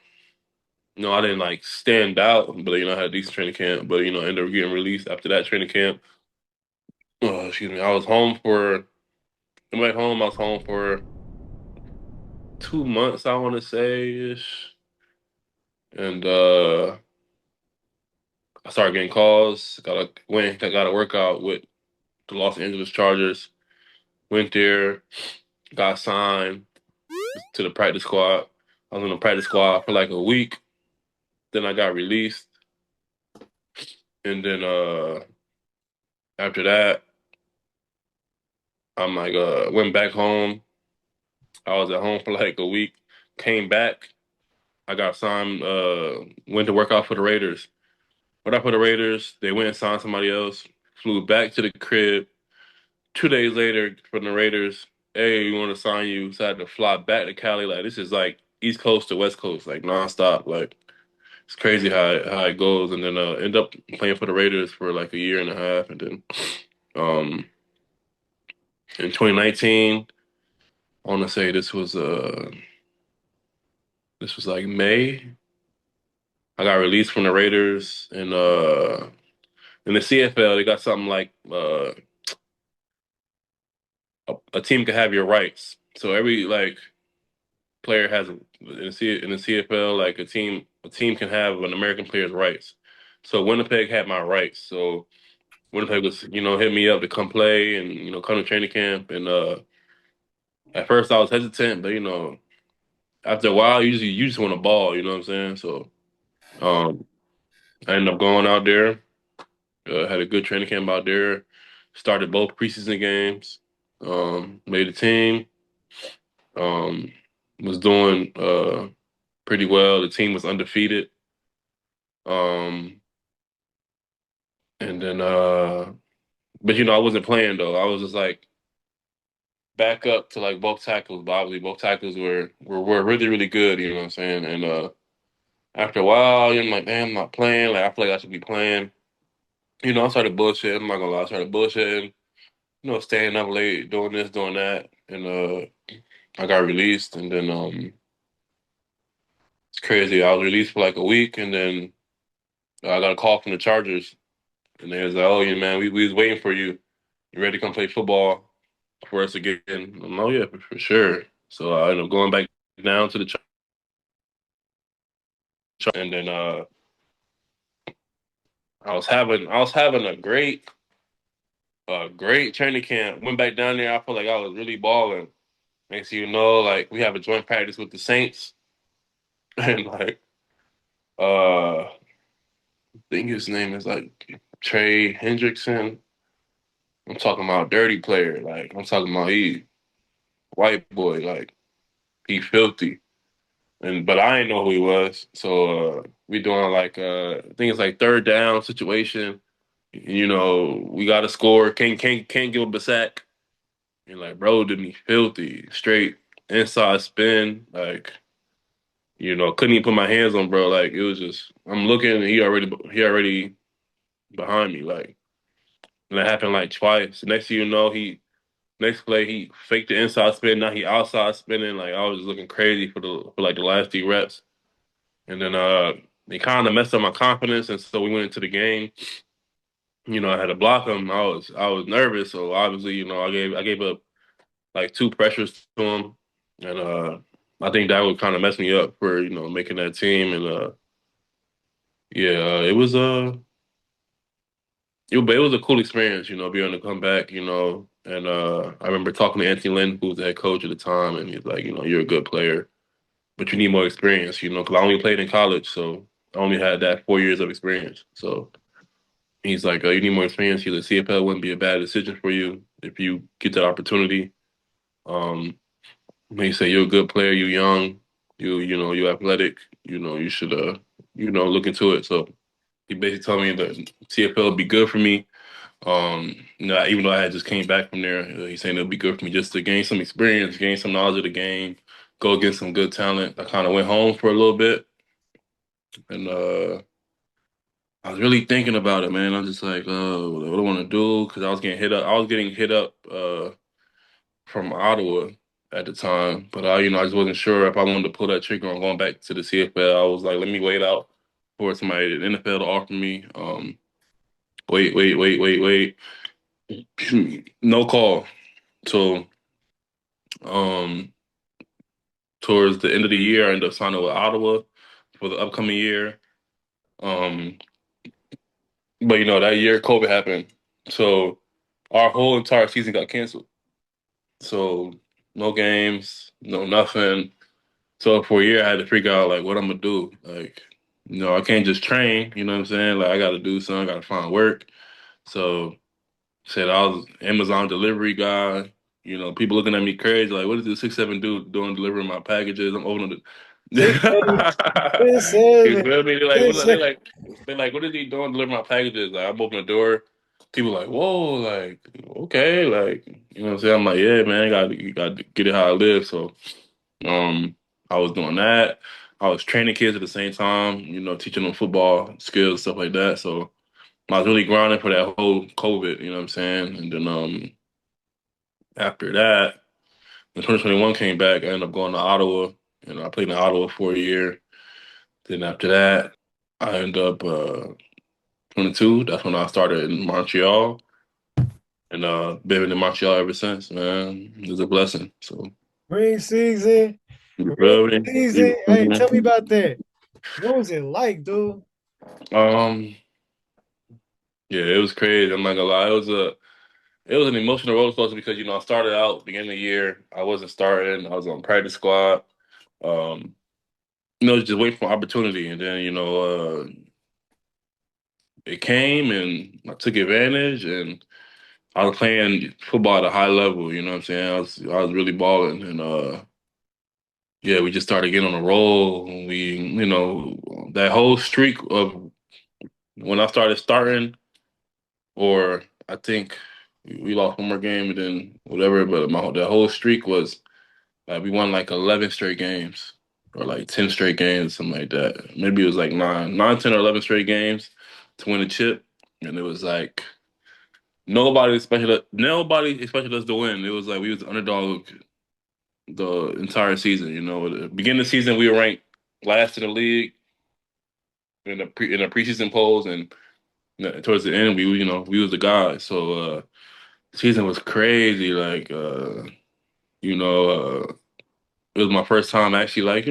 Speaker 2: no, I didn't like stand out, but I had a decent training camp. But ended up getting released after that training camp. Excuse me. I'm at home. I was home for 2 months, I want to say ish, and I started getting calls. I got a workout with the Los Angeles Chargers. Went there, got signed to the practice squad. I was in the practice squad for like a week. Then I got released, and then after that, I'm like went back home. I was at home for like a week. Came back. I got signed. Went to work out for the Raiders. Went out for the Raiders. They went and signed somebody else. Flew back to the crib. 2 days later, from the Raiders, hey, we want to sign you. So I had to fly back to Cali. Like this is like East Coast to West Coast, like nonstop. Like it's crazy how it goes. And then end up playing for the Raiders for like a year and a half, and then um in 2019, I want to say this was like May. I got released from the Raiders, and in the CFL they got something like a team can have your rights. So every like player has in the CFL like a team can have an American player's rights. So Winnipeg had my rights. So Winnipeg was hit me up to come play and come to training camp. And at first I was hesitant, but after a while you just want to ball. You know what I'm saying? So um, I ended up going out there. Had a good training camp out there. Started both preseason games. Made the team. Um, was doing pretty well. The team was undefeated. Um, and then but I wasn't playing though. I was just like back up to like both tackles. But obviously both tackles were really, really good, you know what I'm saying? And after a while, I'm like, man, I'm not playing. Like I feel like I should be playing. I started bullshitting. I'm not gonna lie, I started bullshitting. Staying up late, doing this, doing that, and I got released, and then it's crazy. I was released for like a week, and then I got a call from the Chargers, and they was like, "Oh yeah, man, we was waiting for you. You ready to come play football for us again?" I'm like, "Oh yeah, for sure." So I ended up going back down to the Chargers, and then I was having a great training camp. Went back down there. I felt like I was really balling. Next thing you know, like we have a joint practice with the Saints, and like I think his name is like Trey Hendrickson. I'm talking about dirty player. Like I'm talking about he white boy. Like he filthy. But I didn't know who he was. So we doing like I think it's like third down situation. We got to score. Can't give up a sack. And like bro did me filthy. Straight inside spin. Like couldn't even put my hands on bro. Like it was just I'm looking and he already behind me. Like and that happened like twice. The next thing you know, next play he faked the inside spin. Now he outside spinning. Like I was just looking crazy for like the last 3 reps. And then they kind of messed up my confidence, and so we went into the game. I had to block him. I was nervous, so obviously, I gave up like 2 pressures to him, and I think that would kind of mess me up for making that team. And yeah, it was a cool experience, being able to come back, And I remember talking to Anthony Lynn, who was the head coach at the time, and he's like, you're a good player, but you need more experience, because I only played in college, so I only had that 4 years of experience. So he's like, you need more experience. He's like, CFL wouldn't be a bad decision for you if you get that opportunity. Um, he said, you're a good player, you're young, you're athletic, you should, look into it. So he basically told me that CFL would be good for me. Even though I had just came back from there, he's saying it'll be good for me just to gain some experience, gain some knowledge of the game, go against some good talent. I kind of went home for a little bit, and I was really thinking about it, man. I'm just like, what do I want to do? Because I was getting hit up. I was getting hit up from Ottawa at the time, but I just wasn't sure if I wanted to pull that trigger on going back to the CFL. I was like, let me wait out for somebody at the NFL to offer me. Wait, wait, wait, wait, wait. No call. So, um, towards the end of the year, I ended up signing with Ottawa for the upcoming year. Um, but that year COVID happened, so our whole entire season got canceled. So no games, no nothing. So for a year, I had to figure out like what I'm gonna do. Like, I can't just train. You know what I'm saying? Like, I got to do something. I got to find work. So said I was Amazon delivery guy. People looking at me crazy. Like, what is this 6'7" dude doing delivering my packages? I'm opening
Speaker 1: Six, seven,
Speaker 2: the.
Speaker 1: six,
Speaker 2: You
Speaker 1: seven,
Speaker 2: feel me? They're like,
Speaker 1: six, seven.
Speaker 2: what is he doing delivering my packages? Like, I'm opening the door. People like, whoa, like, okay, like, what I'm saying? I'm like, yeah, man, you got to get it how I live. So, um, I was doing that. I was training kids at the same time, teaching them football skills, stuff like that. So I was really grinding for that whole COVID, you know what I'm saying? And then after that, when 2021 came back, I ended up going to Ottawa, and I played in Ottawa for a year. Then after that, I ended up 22. That's when I started in Montreal, and been in Montreal ever since. Man, it was a blessing. So
Speaker 1: Ring season.
Speaker 2: you
Speaker 1: Ring
Speaker 2: feel me?
Speaker 1: season.
Speaker 2: You feel
Speaker 1: Hey,
Speaker 2: me?
Speaker 1: tell me about that. What was it like, dude?
Speaker 2: Um, yeah, it was crazy. I'm not gonna lie. It was an emotional roller coaster because I started out beginning of the year. I wasn't starting. I was on practice squad. Um, just waiting for opportunity, and then it came, and I took advantage, and I was playing football at a high level. You know what I'm saying? I was really balling, and yeah, we just started getting on a roll. We, that whole streak of when I started starting, or I think we lost one more game and then whatever. But the whole streak was we won like 11 straight games or like 10 straight games, something like that. Maybe it was like 10 or 11 straight games to win a chip, and it was like nobody expected us to win. It was like we was the underdog the entire season. At the beginning of the season, we were ranked last in the league in the preseason polls, and towards the end, we was the guys. So the season was crazy. Like you know, it was my first time actually like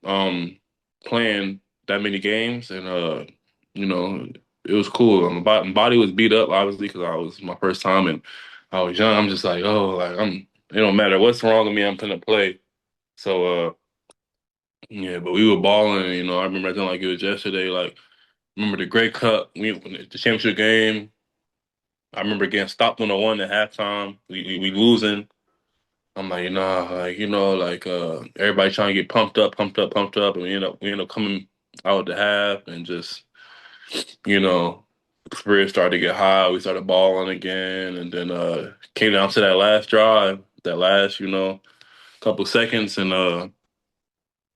Speaker 2: um playing that many games, and you know it was cool. My body was beat up obviously because I was my first time and I was young. I'm just like, oh, like it don't matter what's wrong with me, I'm gonna play. So yeah, but we were balling. I remember acting like it was yesterday. Like remember the Grey Cup, the championship game. I remember getting stopped on the one at halftime. We losing. I'm like, nah, like like everybody trying to get pumped up, pumped up, pumped up, and we end up coming out the half and just you know spirits started to get high. We started balling again, and then came down to that last drive, that last couple seconds, and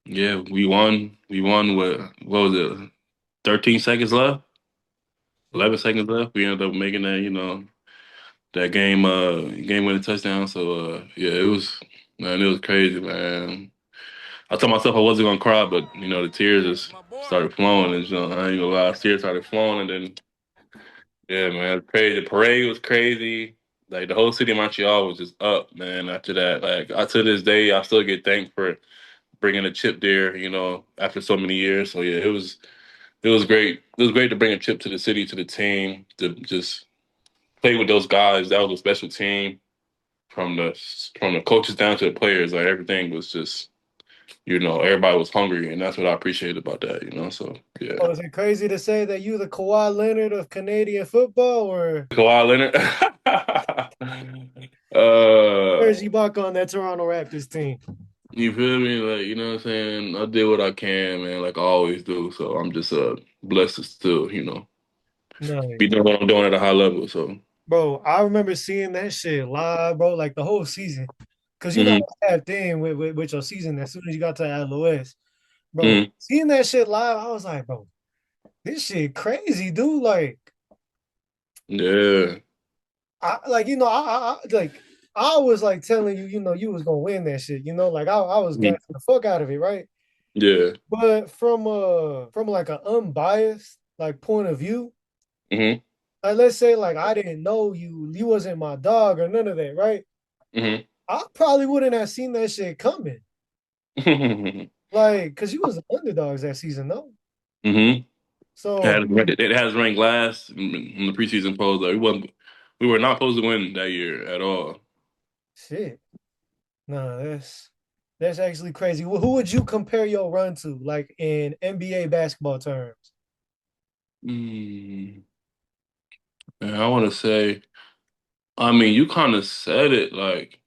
Speaker 2: yeah, we won. We won with what was it, 13 seconds left,
Speaker 1: Yeah.
Speaker 2: 11 seconds left. We ended up making that that game winning touchdown. So yeah, it was crazy, man. I told myself I wasn't gonna cry, but the tears just started flowing, and I ain't gonna lie, tears started flowing, and then yeah, man, it's crazy. The parade was crazy. Like the whole city of Montreal was just up, man. After that, like to this day, I still get thanked for bringing a chip there. After so many years. So yeah, it was great. It was great to bring a chip to the city, to the team, to just play with those guys. That was a special team from the coaches down to the players. Like everything was just everybody was hungry, and that's what I appreciated about that. So yeah,
Speaker 1: Oh, is it crazy to say that you the Kawhi Leonard of Canadian football, or
Speaker 2: Kawhi Leonard.
Speaker 1: where's Ibaka on that Toronto Raptors team?
Speaker 2: You feel me? Like what I'm saying. I did what I can, man. Like I always do. So I'm just blessed to still be
Speaker 1: Nice.
Speaker 2: doing what I'm doing at a high level. So.
Speaker 1: Bro, I remember seeing that shit live, bro, like the whole season. Cause you know
Speaker 2: Hmm.
Speaker 1: I tapped in with your season as soon as you got to LOS. Bro,
Speaker 2: Hmm.
Speaker 1: seeing that shit live, I was like, bro, this shit crazy, dude. Like,
Speaker 2: Yeah.
Speaker 1: I like, I was like telling you, you was gonna win that shit, like I was
Speaker 2: Mhm.
Speaker 1: gassing the fuck out of it, right?
Speaker 2: Yeah.
Speaker 1: But from like an unbiased like point of view,
Speaker 2: Hmm.
Speaker 1: like let's say like I didn't know you wasn't my dog or none of that, right?
Speaker 2: Hmm.
Speaker 1: I probably wouldn't have seen that shit coming. Like, cause you was the underdogs that season, though.
Speaker 2: Hmm.
Speaker 1: So
Speaker 2: It has ranked last in the preseason polls. Like we were not supposed to win that year at all.
Speaker 1: shit. No, that's actually crazy. Who would you compare your run to, like in NBA basketball terms?
Speaker 2: Mm. And I want to say, I mean, you kind of said it like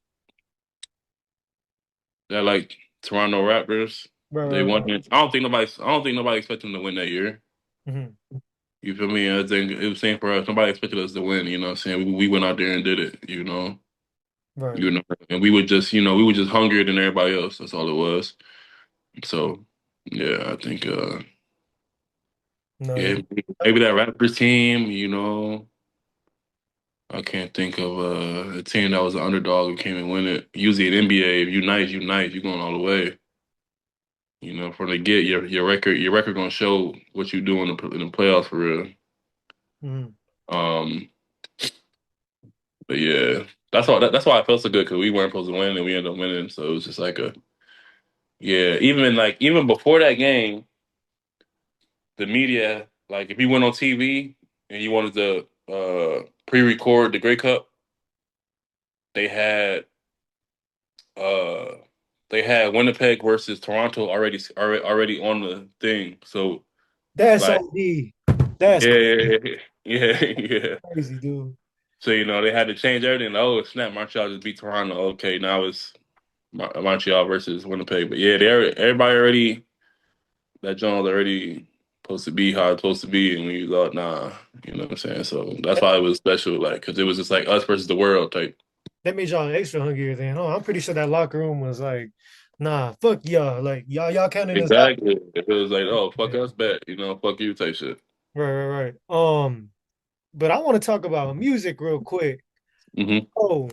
Speaker 2: that, like Toronto Raptors.
Speaker 1: Right,
Speaker 2: They
Speaker 1: right,
Speaker 2: won
Speaker 1: right.
Speaker 2: it. I don't think nobody expected them to win that year.
Speaker 1: Mhm.
Speaker 2: You feel me? I think it was same for us. Nobody expected us to win. You know what I'm saying? We went out there and did it.
Speaker 1: Right.
Speaker 2: And we were just hungrier than everybody else. That's all it was. So yeah, I think
Speaker 1: No,
Speaker 2: yeah,
Speaker 1: yeah.
Speaker 2: maybe that Raptors team. I can't think of a team that was an underdog who came and win it. Usually in NBA, if you nice, you nice, you going all the way. From the get, your record gonna show what you do in the playoffs for real.
Speaker 1: Mhm.
Speaker 2: Um, but yeah, that's why I felt so good because we weren't supposed to win and we ended up winning. So it was just like yeah. Even before that game, the media like if you went on TV and you wanted to pre-record the Grey Cup, they had uh they had Winnipeg versus Toronto already on the thing. So
Speaker 1: That's
Speaker 2: like
Speaker 1: OD. That's
Speaker 2: yeah, yeah, yeah, yeah, yeah.
Speaker 1: crazy, dude.
Speaker 2: So they had to change everything. Oh snap! Montreal just beat Toronto. Okay, now it's Montreal versus Winnipeg. But yeah, they everybody already that Jones already supposed to be how it's supposed to be, and we thought, nah, you know what I'm saying? So that's why it was special, like, because it was just like us versus the world type.
Speaker 1: That made y'all extra hungrier then. Oh, I'm pretty sure that locker room was like, nah, fuck y'all. Like y'all counting us out.
Speaker 2: Exactly. It was like, oh, fuck us back, fuck you type shit.
Speaker 1: Right, right, right. But I want to talk about music real quick.
Speaker 2: Hmm.
Speaker 1: Oh,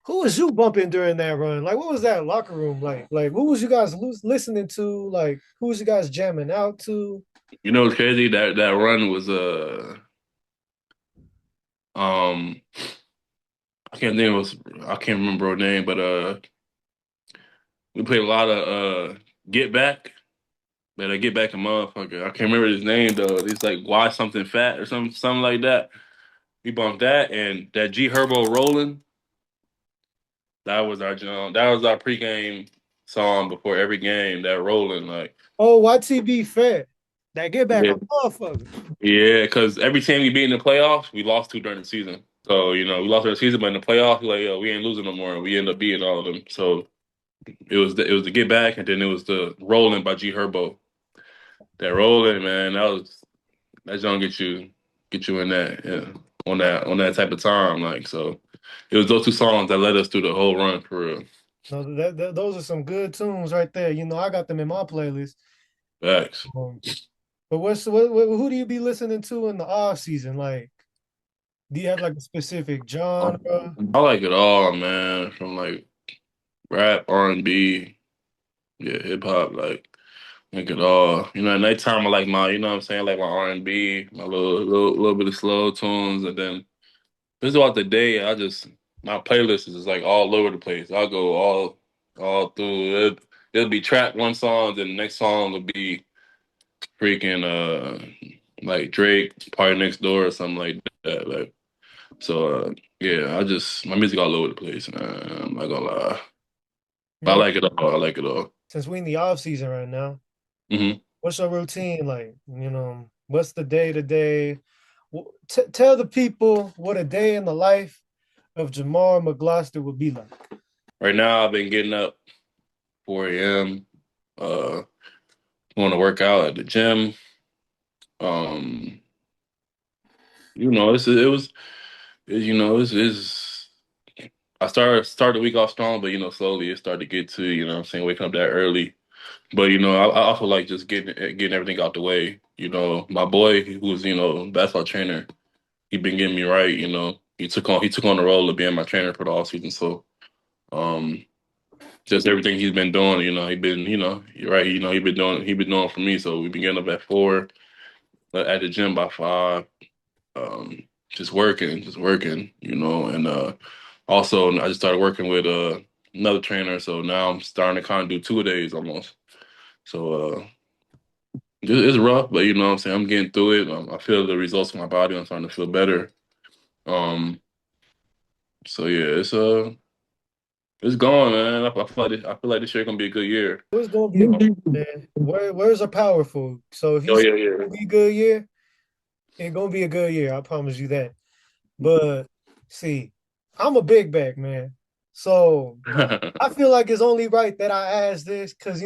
Speaker 1: who was you bumping during that run? Like, what was that locker room like? Like, what was you guys listening to? Like, who was you guys jamming out to?
Speaker 2: You know what's crazy? That run was um I can't think it was I can't remember her name, but we played a lot of Get Back. But I Get Back a motherfucker. I can't remember his name though. It's like Why Something Fat or something like that. We bumped that and that G Herbo Rolling. That was our that was our pregame song before every game. That Rolling, like,
Speaker 1: Oh, YTB Fat. That get back
Speaker 2: yeah,
Speaker 1: a motherfucker.
Speaker 2: yeah. Because every team we beat in the playoffs, we lost to during the season. So we lost during the season, but in the playoffs, we like, yo, we ain't losing no more. And we end up beating all of them. So it was the Get Back, and then it was the Rolling by G Herbo. That Rolling, man, that's gonna get you in that, yeah, on that type of time, like, so. It was those two songs that led us through the whole run for real.
Speaker 1: No, those are some good tunes right there. You know, I got them in my playlist.
Speaker 2: Facts.
Speaker 1: Um, but who do you be listening to in the off season? Like, do you have like a specific genre?
Speaker 2: I like it all, man. From like rap, R&B, yeah, hip hop, like it all. At nighttime I like my, you know what I'm saying, like my R&B, my little bit of slow tunes, and then this throughout the day, my playlist is just like all over the place. I'll go all through it. It'll be trap one song, then the next song will be freaking like Drake, Party Next Door or something like that. Like, so yeah, my music all over the place, man. I'm not gonna lie. I
Speaker 1: Yeah,
Speaker 2: like it all. I like it all.
Speaker 1: since we in the off season right now,
Speaker 2: Hmm.
Speaker 1: what's your routine like? You know, what's the day to day? Tell the people what a day in the life of Jamar McGloster would be like.
Speaker 2: Right now, I've been getting up 4 a.m. Uh, going to work out at the gym. Um, it was, it's I started the week off strong, but slowly it started to get to, what I'm saying, waking up that early. But I also like just getting everything out the way. My boy, who's basketball trainer, he been getting me right. He took on the role of being my trainer for the off season. So um, just everything he's been doing, he been, you're right. He been doing for me. So we've been getting up at 4, at the gym by 5. Just working. And also I just started working with another trainer. So now I'm starting to kind of do 2 days almost. So it's rough, but you know what I'm saying. I'm getting through it. I feel the results in my body. I'm starting to feel better. Um, so yeah, it's going, man. I feel like this year gonna be a good year.
Speaker 1: It's gonna be a good man. Where's a powerful? So if you
Speaker 2: Oh
Speaker 1: say
Speaker 2: yeah,
Speaker 1: it's gonna be a good year, it's gonna be a good year. I promise you that. But see, I'm a big back man. So
Speaker 2: yeah.
Speaker 1: I feel like it's only right that I ask this because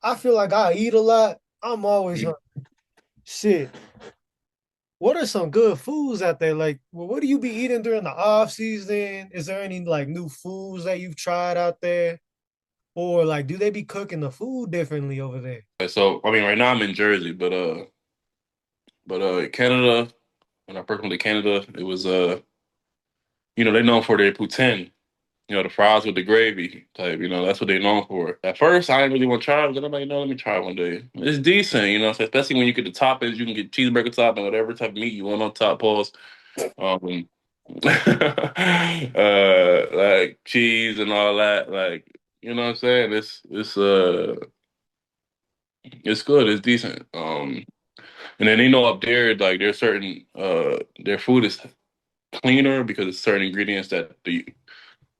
Speaker 1: I feel like I eat a lot. I'm always hungry. Shit. What are some good foods out there? Like, well, what do you be eating during the off season? Is there any like new foods that you've tried out there? Or like do they be cooking the food differently over there?
Speaker 2: So I mean, right now I'm in Jersey, but Canada. When I first went to Canada, it was they known for their poutine. The fries with the gravy type. That's what they known for. At first, I didn't really want to try it, but then I'm like, let me try it one day. It's decent, so especially when you get the toppings, you can get cheeseburger top and whatever type of meat you want on top. Pause. Um, like cheese and all that. Like, you know what I'm saying? It's good. It's decent. And then up there, like there's certain their food is cleaner because it's certain ingredients that the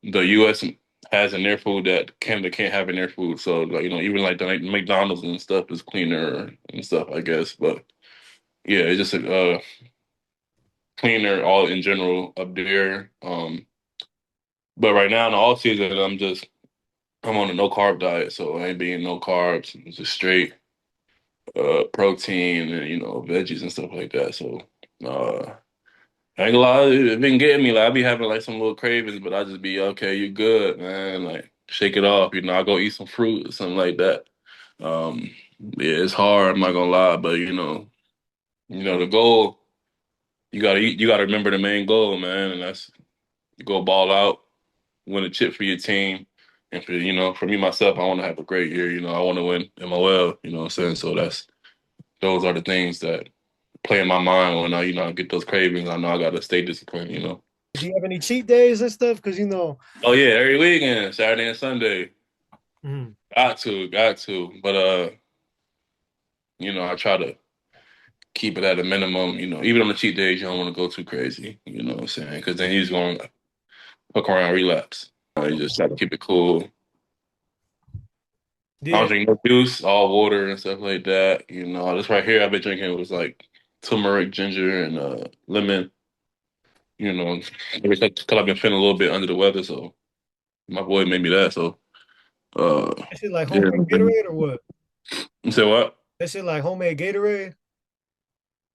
Speaker 2: U.S. has in their food that Canada can't have in their food. So like even like the McDonald's and stuff is cleaner and stuff, I guess. But yeah, it's just cleaner all in general up there. But right now in the off season, I'm on a no carb diet, so I ain't being no carbs, it's just straight protein and veggies and stuff like that. So uh, I ain't gonna lie, it been getting me. Like I be having like some little cravings, but I just be okay. You good, man? Like shake it off. I go eat some fruit or something like that. Um, yeah, it's hard. I'm not gonna lie, but the goal. You gotta remember the main goal, man, and that's to go ball out, win a chip for your team, and for me myself, I want to have a great year. I want to win MOL. You know what I'm saying? So those are the things that play in my mind when I get those cravings. I know I gotta stay disciplined.
Speaker 1: Do you have any cheat days and stuff? Because
Speaker 2: Oh yeah, every weekend, Saturday and Sunday.
Speaker 1: mhm.
Speaker 2: Got to. But I try to keep it at a minimum. Even on the cheat days, you don't want to go too crazy. You know what I'm saying? Because then he's going to fuck around, relapse. You just try to keep it cool. I don't
Speaker 1: Yeah,
Speaker 2: drink no juice, all water and stuff like that. This right here I've been drinking was like turmeric, ginger, and lemon. Because I've been feeling a little bit under the weather, so my boy made me that. So uh,
Speaker 1: that shit like
Speaker 2: yeah.
Speaker 1: homemade Gatorade or what?
Speaker 2: You say what?
Speaker 1: That shit like homemade Gatorade.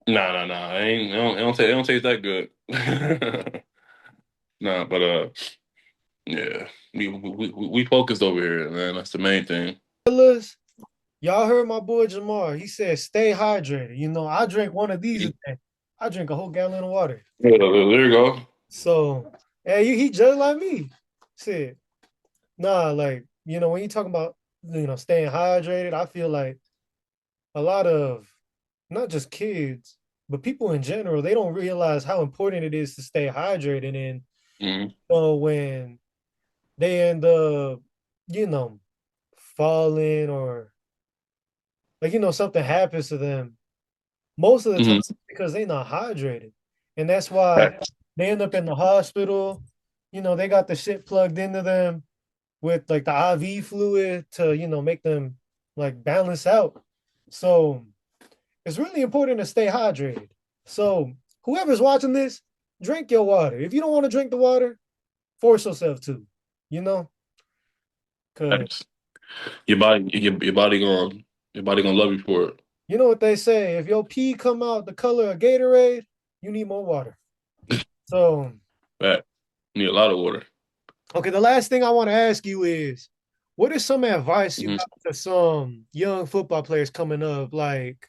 Speaker 2: Nah. It don't taste that good. Nah, but yeah, we focused over here, man. That's the main thing.
Speaker 1: Fellas, y'all heard my boy Jamar. He said stay hydrated. I drink one of these a day. I drink a whole gallon of water.
Speaker 2: Yeah, there you go.
Speaker 1: So, hey, he just like me. Said, nah, like, when you talking about, staying hydrated, I feel like a lot of not just kids, but people in general, they don't realize how important it is to stay hydrated. And
Speaker 2: Hmm.
Speaker 1: when they end up, you know, falling or like, something happens to them, most of the time
Speaker 2: Hmm.
Speaker 1: it's because they're not hydrated. And that's why they end up in the hospital. They got the shit plugged into them with like the IV fluid to, make them like balance out. So it's really important to stay hydrated. So whoever's watching this, drink your water. If you don't want to drink the water, force yourself to, you know, because
Speaker 2: Thanks. Your body gonna love you for it.
Speaker 1: you know what they say. If your pee come out the color of Gatorade, you need more water. So,
Speaker 2: Right. Need a lot of water.
Speaker 1: okay, the last thing I want to ask you is, what is some advice you
Speaker 2: Hmm.
Speaker 1: got to some young football players coming up, like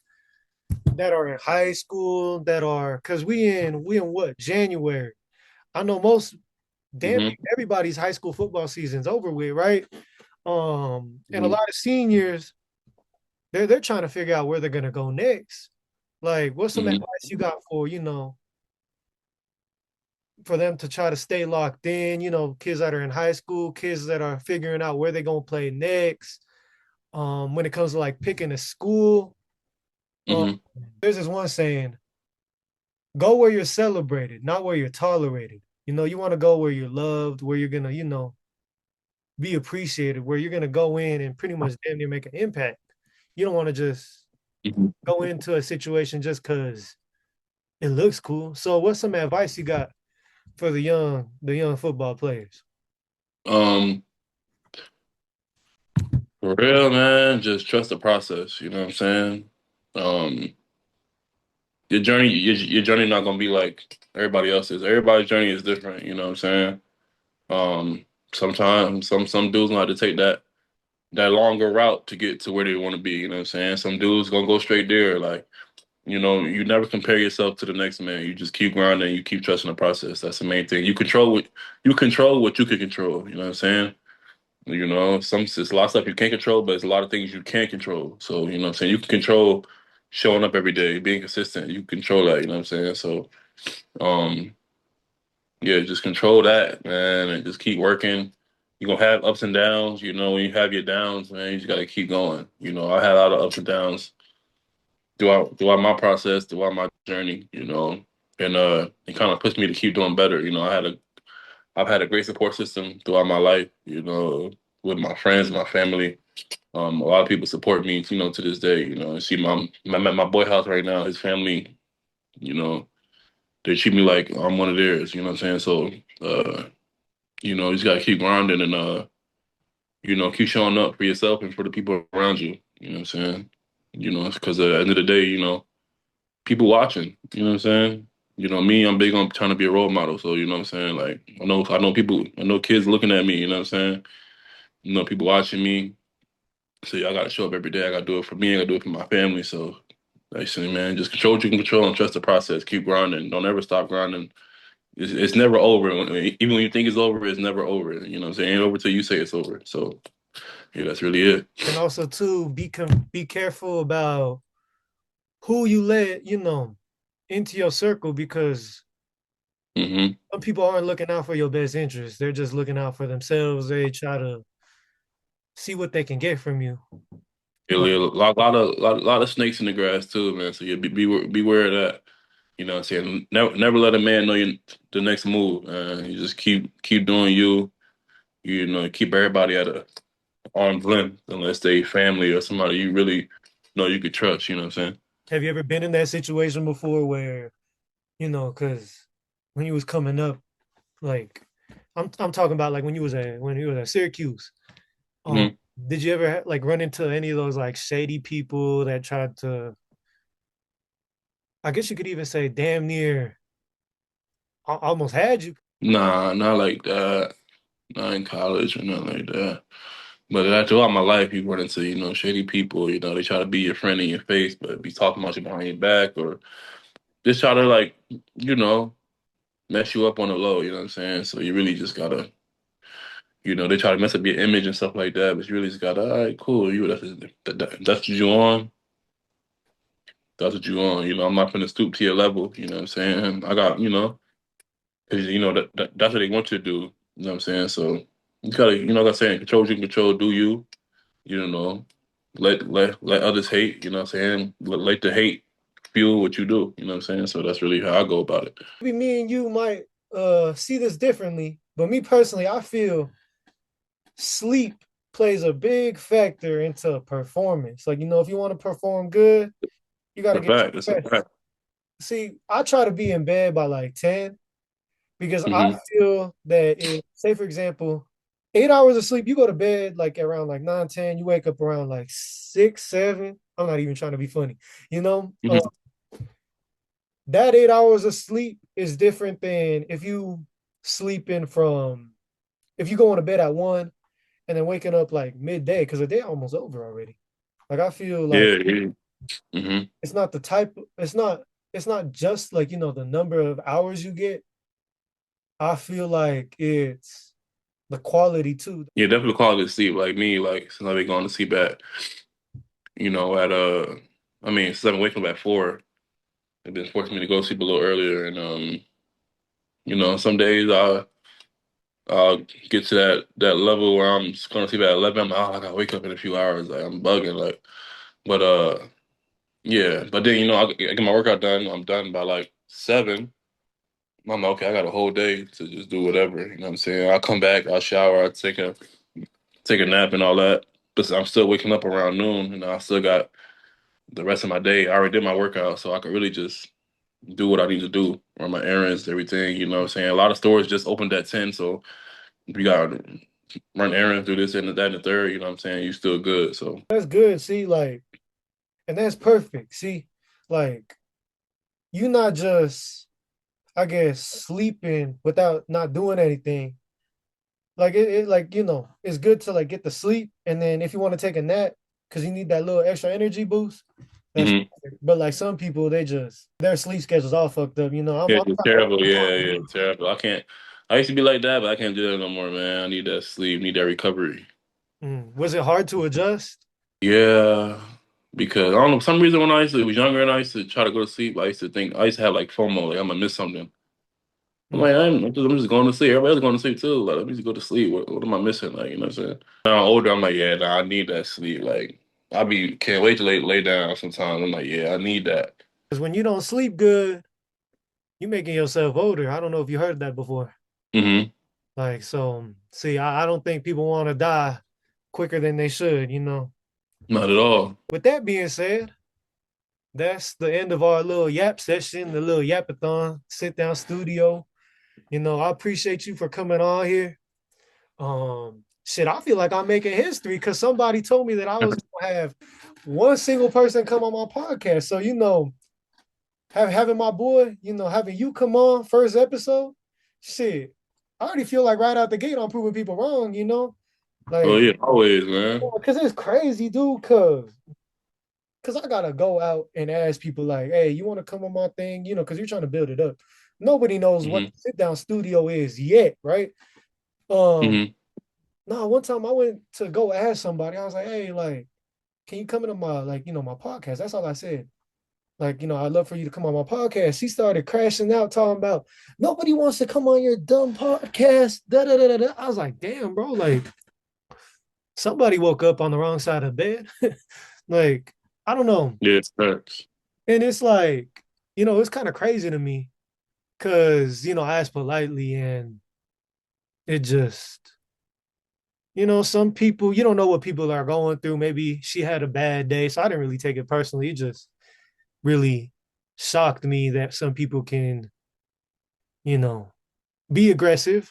Speaker 1: that are in high school, that are because we in what January? I know most damn
Speaker 2: Hmm.
Speaker 1: everybody's high school football season's over with, right? And a
Speaker 2: Hmm.
Speaker 1: lot of seniors, they're trying to figure out where they're gonna go next. Like, what's some
Speaker 2: Hmm.
Speaker 1: advice you got for for them to try to stay locked in? Kids that are in high school, kids that are figuring out where they're gonna play next. When it comes to like picking a school, um,
Speaker 2: Hmm.
Speaker 1: there's this one saying: "Go where you're celebrated, not where you're tolerated." You want to go where you're loved, where you're gonna, be appreciated, where you're gonna go in and pretty much damn near make an impact. You don't want to just
Speaker 2: Hmm.
Speaker 1: go into a situation just because it looks cool. So, what's some advice you got for the young football players?
Speaker 2: Um, for real, man, just trust the process. You know what I'm saying? Um, your journey not gonna be like everybody else's. Everybody's journey is different. You know what I'm saying? Sometimes some dudes know how to take that longer route to get to where they want to be. You know what I'm saying? Some dudes gonna go straight there. Like, you never compare yourself to the next man. You just keep grinding. You keep trusting the process. That's the main thing. You control what you can control. You know what I'm saying? It's a lot of stuff you can't control, but it's a lot of things you can control. So, you know what I'm saying? You can control showing up every day, being consistent. You control that, you know what I'm saying? So, um, yeah, just control that, man, and just keep working. You're gonna have ups and downs. When you have your downs, man, you just gotta keep going. I had a lot of ups and downs throughout my process, throughout my journey, and it kind of pushed me to keep doing better. I've had a great support system throughout my life, with my friends, my family. A lot of people support me, to this day. See I'm at my boy house right now. His family, you know, they treat me like I'm one of theirs. You know what I'm saying? So, uh, You just gotta keep grinding and keep showing up for yourself and for the people around you. You know what I'm saying? Because at the end of the day, people watching. You know what I'm saying? Me, I'm big on trying to be a role model. So you know what I'm saying? Like I know kids looking at me. You know what I'm saying? People watching me. So yeah, I gotta show up every day. I gotta do it for me. I gotta do it for my family. So like I say, man, just control what you can control and trust the process. Keep grinding. Don't ever stop grinding. It's never over. Even when you think it's over, it's never over. You know what I'm saying? It ain't over till you say it's over. So yeah, that's really it.
Speaker 1: And also too, be careful about who you let, into your circle because
Speaker 2: Hmm.
Speaker 1: some people aren't looking out for your best interest. They're just looking out for themselves. They try to see what they can get from you.
Speaker 2: Yeah,
Speaker 1: But
Speaker 2: a lot of snakes in the grass too, man. So yeah, beware of that. You know what I'm saying? Never let a man know the next move. You just keep doing you. Keep everybody at a arm's length unless they family or somebody you really know you could trust. You know what I'm saying?
Speaker 1: have you ever been in that situation before where, because when you was coming up, like I'm talking about like when you was at Syracuse. Um,
Speaker 2: Hmm.
Speaker 1: did you ever like run into any of those like shady people that tried to, I guess you could even say damn near almost had you?
Speaker 2: Nah, not like that. Not in college or nothing like that. But throughout my life, you run into shady people. They try to be your friend in your face, but be talking about you behind your back or just try to like you know mess you up on the low. You know what I'm saying? So you really just gotta they try to mess up your image and stuff like that, but you really just gotta, all right, cool. That's what you on. That's what you on. I'm not gonna stoop to your level. You know what I'm saying? I got, because that's what they want you to do. You know what I'm saying? So you gotta, like I'm saying, control what you can control. Do you? You know, let others hate. You know what I'm saying? Let the hate fuel what you do. You know what I'm saying? So that's really how I go about it.
Speaker 1: Maybe me and you might see this differently, but me personally, I feel sleep plays a big factor into performance. Like, if you want to perform good, you got to
Speaker 2: It's a
Speaker 1: get
Speaker 2: fact. It's a
Speaker 1: your rest.
Speaker 2: fact.
Speaker 1: See, I try to be in bed by like 10 because I
Speaker 2: Hmm.
Speaker 1: feel that if, say for example, 8 hours of sleep, you go to bed like around like 9, 10, you wake up around like 6, 7. I'm not even trying to be funny. You know, uh,
Speaker 2: Hmm.
Speaker 1: that 8 hours of sleep is different than if you sleeping from if you going to bed at 1 and then waking up like midday because the day almost over already. Like I feel like
Speaker 2: Yeah. Yeah. Hmm.
Speaker 1: it's not the type it's not just like the number of hours you get. I feel like it's the quality too.
Speaker 2: Yeah, definitely quality sleep. Like me, like since I've been going to sleep at I mean, since I've been waking up at 4, they've been forcing me to go sleep a little earlier. And some days I'll get to that level where I'm just going to sleep at 11. I'm like, oh, I gotta wake up in a few hours. Like I'm bugging. Like, but yeah. But then I get my workout done. I'm done by like 7. I'm like, okay, I got a whole day to just do whatever. You know what I'm saying? I'll come back, I'll shower, I'll take a nap and all that. But I'm still waking up around noon, and I still got the rest of my day. I already did my workout, so I could really just do what I need to do, run my errands, everything. You know what I'm saying? A lot of stores just opened at 10, so we got to run errands, do this and that and the third. You know what I'm saying? You still good. So,
Speaker 1: That's good. See, like, and that's perfect. See, like, you not just, I guess, sleeping without not doing anything. Like it like, it's good to like get the sleep. And then if you want to take a nap, because you need that little extra energy boost, that's
Speaker 2: hmm
Speaker 1: perfect. But like some people, their sleep schedule's all fucked up.
Speaker 2: yeah, it's terrible. Yeah, yeah, terrible. I can't. I used to be like that, but I can't do that no more, man. I need that sleep, need that recovery.
Speaker 1: Was it hard to adjust?
Speaker 2: Yeah, because I don't know, for some reason when was younger and I used to try to go to sleep, I used to have like FOMO, like I'm gonna miss something. I'm
Speaker 1: Mm.
Speaker 2: like, I'm just going to sleep. Everybody's going to sleep too. Like, let me just go to sleep. What am I missing? Like, you know what I'm saying? Now I'm older, I'm like, yeah, nah, I need that sleep. Like, can't wait to lay down sometimes. I'm like, yeah, I need that.
Speaker 1: Because when you don't sleep good, you making yourself older. I don't know if you heard that before.
Speaker 2: Hmm.
Speaker 1: Like, so see, I don't think people want to die quicker than they should.
Speaker 2: Not at all.
Speaker 1: With that being said, that's the end of our little yap session, the little yapathon, sit down studio. I appreciate you for coming on here. Shit, I feel like I'm making history because somebody told me that I was gonna have one single person come on my podcast. So having my boy, having you come on first episode, shit, I already feel like right out the gate I'm proving people wrong.
Speaker 2: Oh
Speaker 1: Like,
Speaker 2: yeah, always, man.
Speaker 1: because it's crazy, dude. Cause I gotta go out and ask people like, hey, you want to come on my thing? Because you're trying to build it up. Nobody knows what
Speaker 2: Hmm.
Speaker 1: the sit down studio is yet, right? Um,
Speaker 2: Hmm.
Speaker 1: no, one time I went to go ask somebody, I was like, hey, like, can you come into my my podcast? That's all I said. Like, I'd love for you to come on my podcast. She started crashing out, talking about nobody wants to come on your dumb podcast. Da, da, da, da, da. I was like, damn, bro, like somebody woke up on the wrong side of bed. Like, I don't know.
Speaker 2: Yeah, it sucks.
Speaker 1: And it's like, it's kind of crazy to me because, I asked politely and it just, some people, you don't know what people are going through. Maybe she had a bad day. So I didn't really take it personally. It just really shocked me that some people can, you know, be aggressive,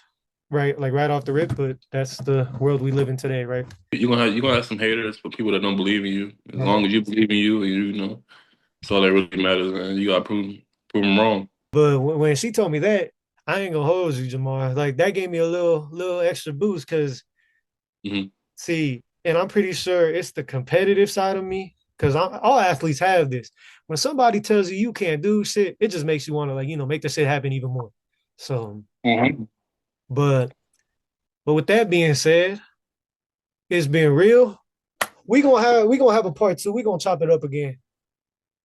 Speaker 1: right? Like right off the rip, but that's the world we live in today, right?
Speaker 2: You're gonna have some haters for people that don't believe in you. As
Speaker 1: Right.
Speaker 2: long as you believe in you, and that's all that really matters, man. You gotta prove them wrong.
Speaker 1: But when she told me that, I ain't gonna hold you, Jamar. Like that gave me a little extra boost because
Speaker 2: Hmm.
Speaker 1: see, and I'm pretty sure it's the competitive side of me because all athletes have this. When somebody tells you you can't do shit, it just makes you want to like make the shit happen even more. So,
Speaker 2: Hmm.
Speaker 1: but with that being said, it's been real. We gonna have a part two. We gonna chop it up again.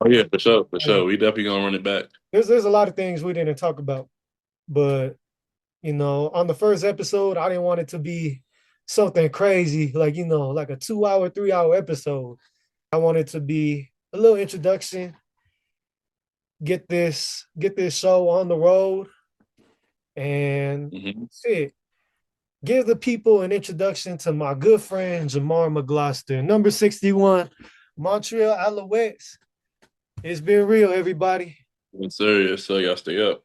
Speaker 2: Oh yeah, for sure, for
Speaker 1: Like,
Speaker 2: sure. We definitely gonna run it back.
Speaker 1: there's a lot of things we didn't talk about, but on the first episode, I didn't want it to be something crazy, like like a 2 hour, 3 hour episode. I want it to be a little introduction, get this show on the road, and
Speaker 2: Hmm.
Speaker 1: shit. Give the people an introduction to my good friend Jamar McGloster, number 61, Montreal Alouettes. It's been real, everybody.
Speaker 2: Yes, sir. Yes, sir. Y'all stay up.